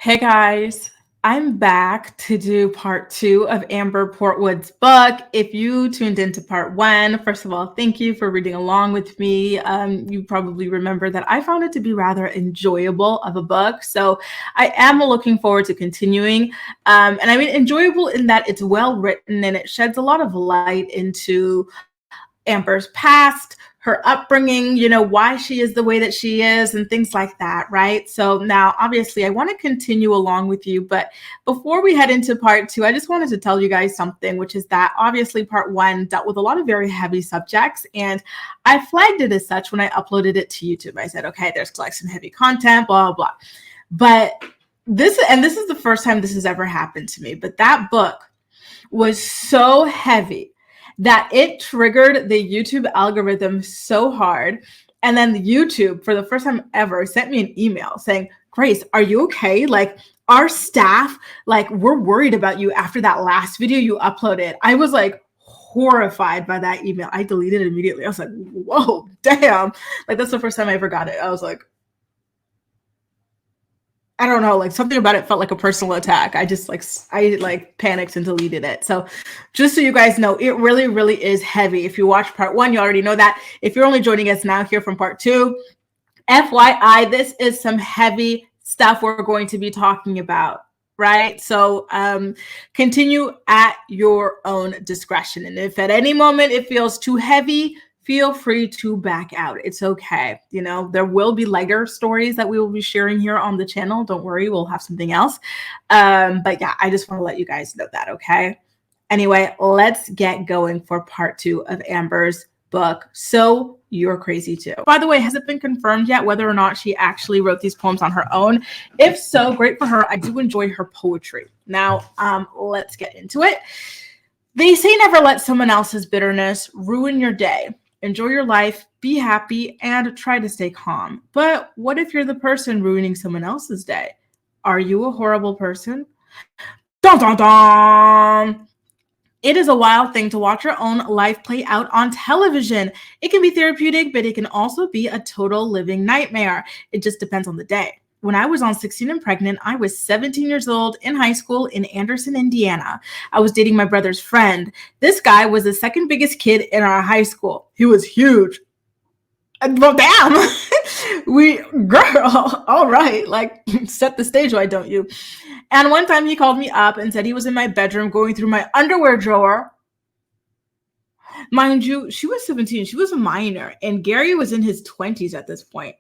Hey guys, I'm back to do part two of Amber Portwood's book. If you tuned into part one, first of all, thank you for reading along with me. You probably remember that I found it to be rather enjoyable of a book. So I am looking forward to continuing. And I mean, enjoyable in that it's well written and it sheds a lot of light into Amber's past, her upbringing, why she is the way that she is and things like that, right? So now, obviously, I want to continue along with you. But before we head into part two, I just wanted to tell you guys something, which is that obviously part one dealt with a lot of very heavy subjects. And I flagged it as such when I uploaded it to YouTube. I said, okay, there's like some heavy content, blah, blah, blah. But this is the first time this has ever happened to me. But that book was so heavy that it triggered the YouTube algorithm so hard. And then the YouTube, for the first time ever, sent me an email saying, Grace, are you okay? Like, our staff, like, we're worried about you after that last video you uploaded. I was like horrified by that email. I deleted it immediately. I was like, whoa, damn. Like, that's the first time I ever got it. I was like, I don't know, like something about it felt like a personal attack. I panicked and deleted it. So just so you guys know, it really, really is heavy. If you watch part one, you already know that. If you're only joining us now here from part two, FYI, this is some heavy stuff we're going to be talking about, right? So continue at your own discretion. And if at any moment it feels too heavy, feel free to back out. It's okay. There will be lighter stories that we will be sharing here on the channel. Don't worry, we'll have something else. But yeah, I just want to let you guys know that, okay? Anyway, let's get going for part two of Amber's book, So You're Crazy Too. By the way, has it been confirmed yet whether or not she actually wrote these poems on her own? If so, great for her. I do enjoy her poetry. Now, let's get into it. They say never let someone else's bitterness ruin your day. Enjoy your life, be happy, and try to stay calm. But what if you're the person ruining someone else's day? Are you a horrible person? Dun, dun, dun. It is a wild thing to watch your own life play out on television. It can be therapeutic, but it can also be a total living nightmare. It just depends on the day. When I was on 16 and Pregnant, I was 17 years old in high school in Anderson, Indiana. I was dating my brother's friend. This guy was the second biggest kid in our high school. He was huge. Well, damn. Girl, all right. Like, set the stage, why don't you? And one time he called me up and said he was in my bedroom going through my underwear drawer. Mind you, she was 17. She was a minor. And Gary was in his 20s at this point.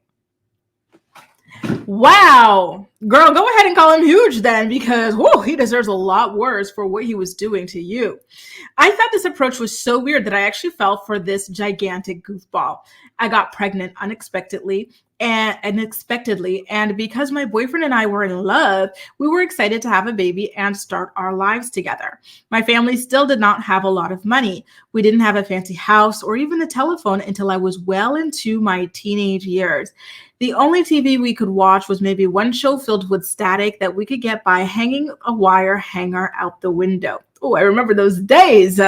Wow, girl, go ahead and call him huge then, because he deserves a lot worse for what he was doing to you. I thought this approach was so weird that I actually fell for this gigantic goofball. I got pregnant unexpectedly, and because my boyfriend and I were in love, we were excited to have a baby and start our lives together. My family still did not have a lot of money. We didn't have a fancy house or even a telephone until I was well into my teenage years. The only TV we could watch was maybe one show filled with static that we could get by hanging a wire hanger out the window. Oh, I remember those days.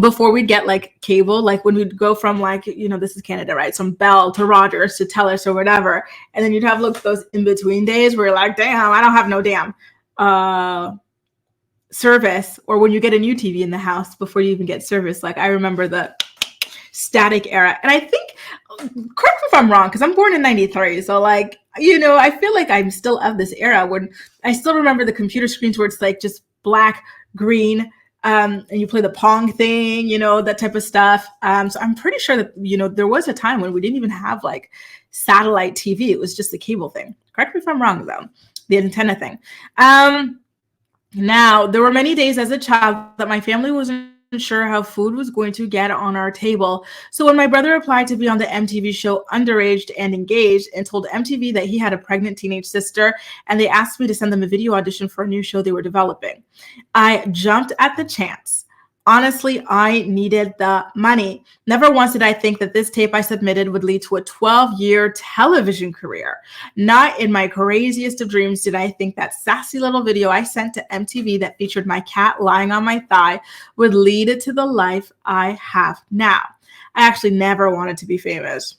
Before we'd get like cable, like when we'd go from this is Canada, right? Some Bell to Rogers to Telus or whatever. And then you'd have those in-between days where you're like, damn, I don't have no damn service. Or when you get a new TV in the house before you even get service. Like I remember the static era. And I think, correct me if I'm wrong, because I'm born in 93. So I feel like I'm still of this era when I still remember the computer screens where it's like just black, green, and you play the Pong thing, that type of stuff. So I'm pretty sure that, there was a time when we didn't even have like satellite TV. It was just the cable thing. Correct me if I'm wrong though, the antenna thing. Now, there were many days as a child that my family wasn't sure how food was going to get on our table. So when my brother applied to be on the MTV show Underaged and Engaged and told MTV that he had a pregnant teenage sister, and they asked me to send them a video audition for a new show they were developing, I jumped at the chance. Honestly, I needed the money. Never once did I think that this tape I submitted would lead to a 12-year television career. Not in my craziest of dreams did I think that sassy little video I sent to MTV that featured my cat lying on my thigh would lead to the life I have now. I actually never wanted to be famous.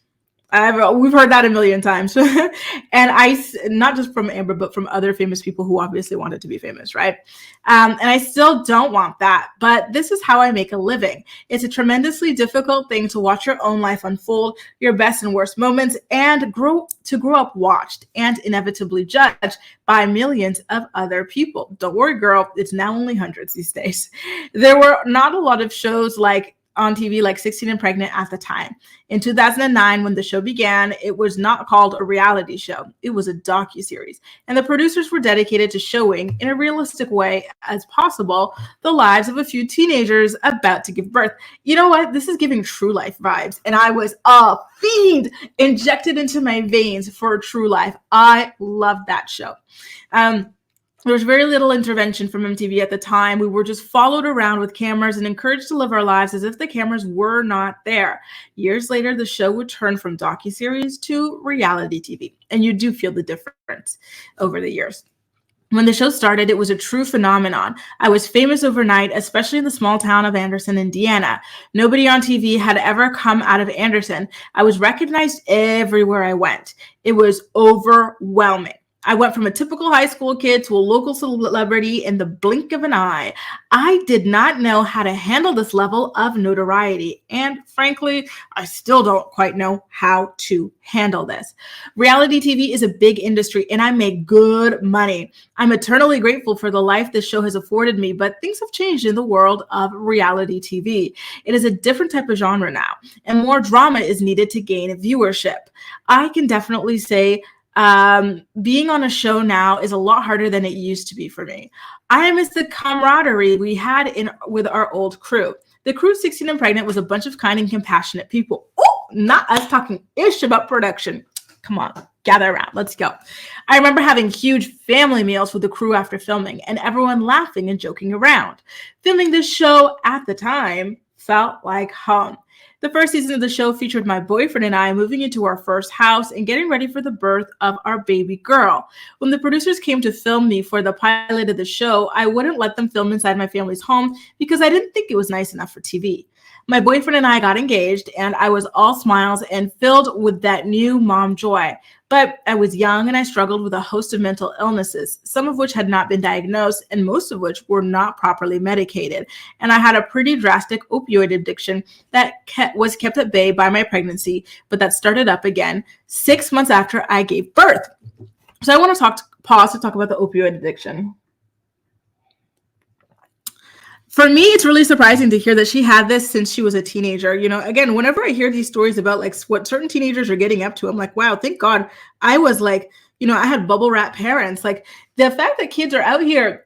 We've heard that a million times. And not just from Amber, but from other famous people who obviously wanted to be famous, right? And I still don't want that, but this is how I make a living. It's a tremendously difficult thing to watch your own life unfold, your best and worst moments, and grow up watched and inevitably judged by millions of other people. Don't worry, girl, it's now only hundreds these days. There were not a lot of shows like on TV like 16 and Pregnant at the time. In 2009, when the show began, it was not called a reality show. It was a docuseries. And the producers were dedicated to showing, in a realistic way as possible, the lives of a few teenagers about to give birth. You know what? This is giving True Life vibes. And I was a fiend injected into my veins for True Life. I love that show. There was very little intervention from MTV at the time. We were just followed around with cameras and encouraged to live our lives as if the cameras were not there. Years later, the show would turn from docuseries to reality TV. And you do feel the difference over the years. When the show started, it was a true phenomenon. I was famous overnight, especially in the small town of Anderson, Indiana. Nobody on TV had ever come out of Anderson. I was recognized everywhere I went. It was overwhelming. I went from a typical high school kid to a local celebrity in the blink of an eye. I did not know how to handle this level of notoriety. And frankly, I still don't quite know how to handle this. Reality TV is a big industry and I make good money. I'm eternally grateful for the life this show has afforded me, but things have changed in the world of reality TV. It is a different type of genre now, and more drama is needed to gain viewership. I can definitely say being on a show now is a lot harder than it used to be for me. I miss the camaraderie we had with our old crew. The crew 16 and Pregnant was a bunch of kind and compassionate people. Oh, not us talking ish about production. Come on, gather around. Let's go. I remember having huge family meals with the crew after filming and everyone laughing and joking around. Filming this show at the time felt like home. The first season of the show featured my boyfriend and I moving into our first house and getting ready for the birth of our baby girl. When the producers came to film me for the pilot of the show, I wouldn't let them film inside my family's home because I didn't think it was nice enough for TV. My boyfriend and I got engaged, and I was all smiles and filled with that new mom joy. But I was young and I struggled with a host of mental illnesses, some of which had not been diagnosed and most of which were not properly medicated. And I had a pretty drastic opioid addiction that was kept at bay by my pregnancy, but that started up again 6 months after I gave birth. So I want to pause to talk about the opioid addiction. For me, it's really surprising to hear that she had this since she was a teenager. You know, again, whenever I hear these stories about like what certain teenagers are getting up to, I'm like, wow, thank God I was like, you know, I had bubble wrap parents. Like the fact that kids are out here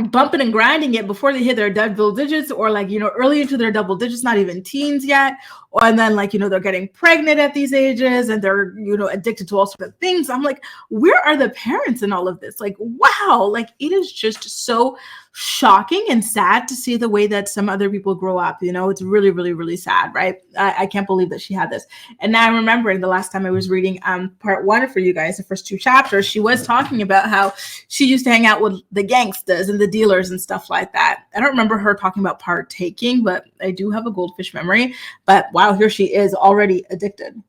bumping and grinding it before they hit their double digits, or like, you know, early into their double digits, not even teens yet. And then like, you know, they're getting pregnant at these ages and they're, you know, addicted to all sorts of things. I'm like, where are the parents in all of this? Like, wow, like it is just so shocking and sad to see the way that some other people grow up. You know, it's really, really, really sad, right? I can't believe that she had this. And now I'm remembering the last time I was reading part 1 for you guys, the first 2 chapters, she was talking about how she used to hang out with the gangsters and the dealers and stuff like that. I don't remember her talking about partaking, but I do have a goldfish memory. But wow, here she is already addicted.